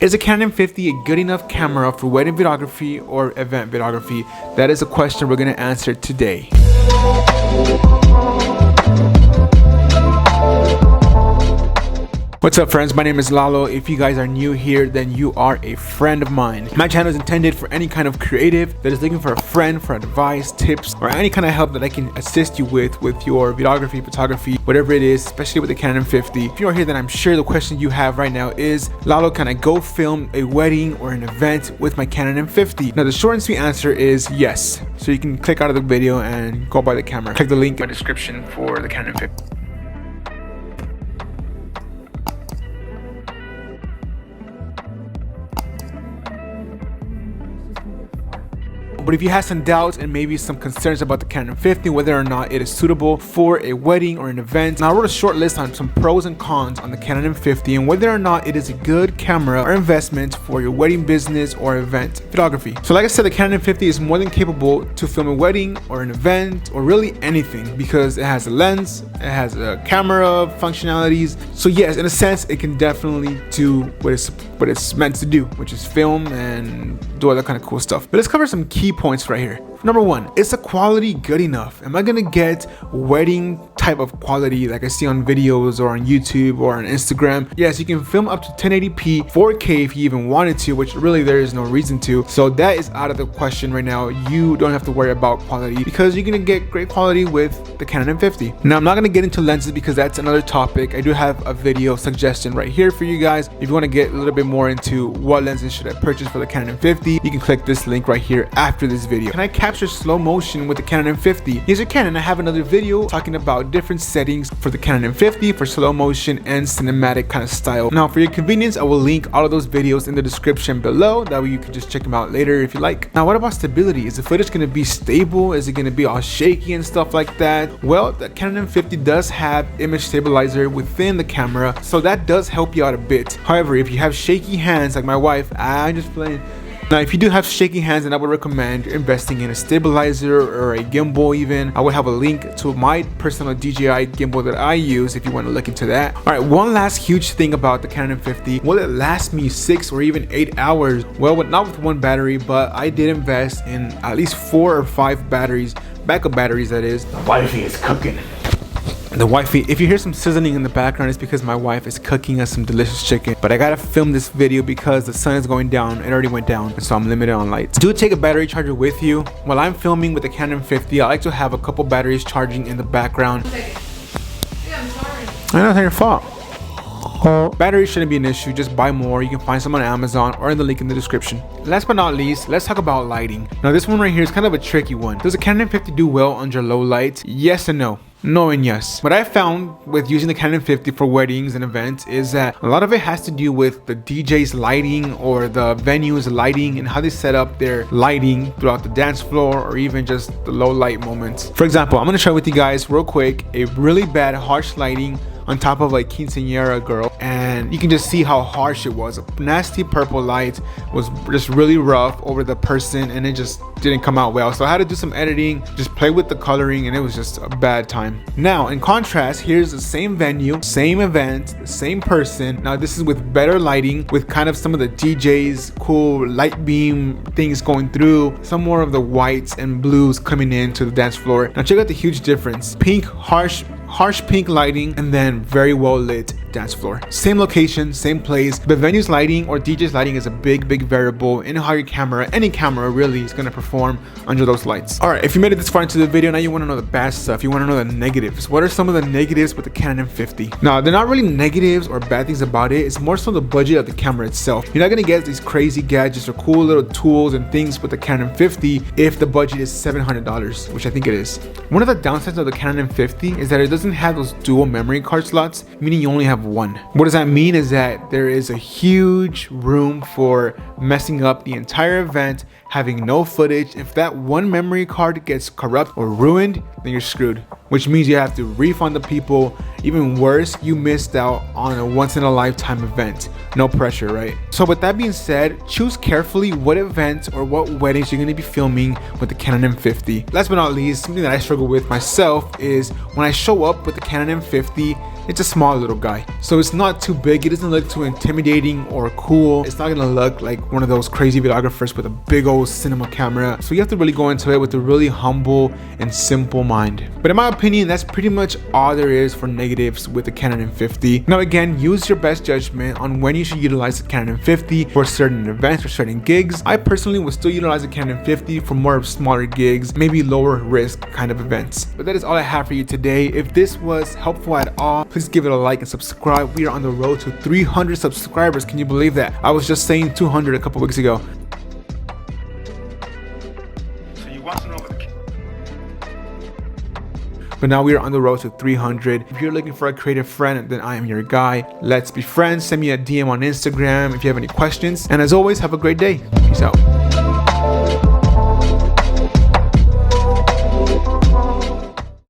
Is a Canon M50 a good enough camera for wedding videography or event videography? That is a question we're going to answer today. What's up, friends? My name is Lalo. If you guys are new here, then you are a friend of mine. My channel is intended for any kind of creative that is looking for a friend for advice, tips, or any kind of help that I can assist you with your videography, photography, whatever it is, especially with the Canon M50. If you are here, then I'm sure the question you have right now is, Lalo, can I go film a wedding or an event with my Canon M50? Now, the short and sweet answer is yes. So you can click out of the video and go buy the camera. Click the link in my description for the Canon M50. But if you have some doubts and maybe some concerns about the Canon M50, whether or not it is suitable for a wedding or an event, now I wrote a short list on some pros and cons on the Canon M50 and whether or not it is a good camera or investment for your wedding business or event photography. So like I said, the Canon M50 is more than capable to film a wedding or an event or really anything because it has a lens, it has a camera functionalities. So yes, in a sense, it can definitely do what it's meant to do, which is film and do all that kind of cool stuff. But let's cover some key points right here. Number one, is the quality good enough? Am I gonna get wedding type of quality like I see on videos or on YouTube or on Instagram? Yes, you can film up to 1080p, 4K if you even wanted to, which really there is no reason to. So that is out of the question right now. You don't have to worry about quality because you're gonna get great quality with the Canon M50. Now, I'm not gonna get into lenses because that's another topic. I do have a video suggestion right here for you guys. If you wanna get a little bit more into what lenses should I purchase for the Canon M50, you can click this link right here after this video. Can I capture slow motion with the Canon M50? Yes, you can, and I have another video talking about different settings for the Canon M50 for slow motion and cinematic kind of style. Now, for your convenience, I will link all of those videos in the description below. That way you can just check them out later if you like. Now, what about stability? Is the footage going to be stable? Is it going to be all shaky and stuff like that? Well, the Canon M50 does have image stabilizer within the camera, so that does help you out a bit. However, if you have shaky hands like my wife, I'm just playing. Now, if you do have shaky hands, then I would recommend investing in a stabilizer or a gimbal even. I would have a link to my personal DJI gimbal that I use if you want to look into that. All right, one last huge thing about the Canon M50. Will it last me 6 or even 8 hours? Well, not with one battery, but I did invest in at least 4 or 5 batteries, backup batteries that is. The wifey is cooking. The wifey, if you hear some sizzling in the background, it's because my wife is cooking us some delicious chicken. But I gotta film this video because the sun is going down. It already went down, and so I'm limited on lights. Do take a battery charger with you. While I'm filming with the Canon M50, I like to have a couple batteries charging in the background. Yeah, I'm sorry. I know, it's not your fault. Batteries shouldn't be an issue. Just buy more. You can find some on Amazon or in the link in the description. Last but not least, let's talk about lighting. Now, this one right here is kind of a tricky one. Does the Canon M50 do well under low light? Yes and no. No and yes. What I found with using the Canon M50 for weddings and events is that a lot of it has to do with the DJ's lighting or the venue's lighting and how they set up their lighting throughout the dance floor or even just the low light moments. For example, I'm going to share with you guys real quick a really bad harsh lighting on top of like quinceañera girl, and you can just see how harsh it was. A nasty purple light was just really rough over the person and it just didn't come out well. So I had to do some editing, just play with the coloring, and it was just a bad time. Now, in contrast, here's the same venue, same event, the same person. Now this is with better lighting, with kind of some of the DJ's cool light beam things going through, some more of the whites and blues coming into the dance floor. Now check out the huge difference. Pink, harsh pink lighting, and then very well lit dance floor. Same location, same place, but venue's lighting or DJ's lighting is a big variable in how your camera, any camera really, is going to perform under those lights. All right, if you made it this far into the video, now you want to know the bad stuff. You want to know the negatives. What are some of the negatives with the Canon M50? Now, they're not really negatives or bad things about it. It's more so the budget of the camera itself. You're not going to get these crazy gadgets or cool little tools and things with the Canon M50 if the budget is $700, which I think it is. One of the downsides of the Canon M50 is that it doesn't have those dual memory card slots, meaning you only have one. What does that mean is that there is a huge room for messing up the entire event, having no footage. If that one memory card gets corrupt or ruined, then you're screwed, which means you have to refund the people. Even worse, you missed out on a once in a lifetime event. No pressure, right? So with that being said, choose carefully what events or what weddings you're going to be filming with the Canon M50. Last but not least, something that I struggle with myself is when I show up with the Canon M50, it's a small little guy. So it's not too big, it doesn't look too intimidating or cool. It's not gonna look like one of those crazy videographers with a big old cinema camera. So you have to really go into it with a really humble and simple mind. But in my opinion, that's pretty much all there is for negatives with the Canon M50. Now again, use your best judgment on when you should utilize the Canon M50 for certain events or certain gigs. I personally would still utilize the Canon M50 for more smaller gigs, maybe lower risk kind of events. But that is all I have for you today. If this was helpful at all, please give it a like and subscribe. We are on the road to 300 subscribers. Can you believe that? I was just saying 200 a couple weeks ago. So you want to know about the But now we are on the road to 300. If you're looking for a creative friend, then I am your guy. Let's be friends. Send me a DM on Instagram if you have any questions. And as always, have a great day. Peace out.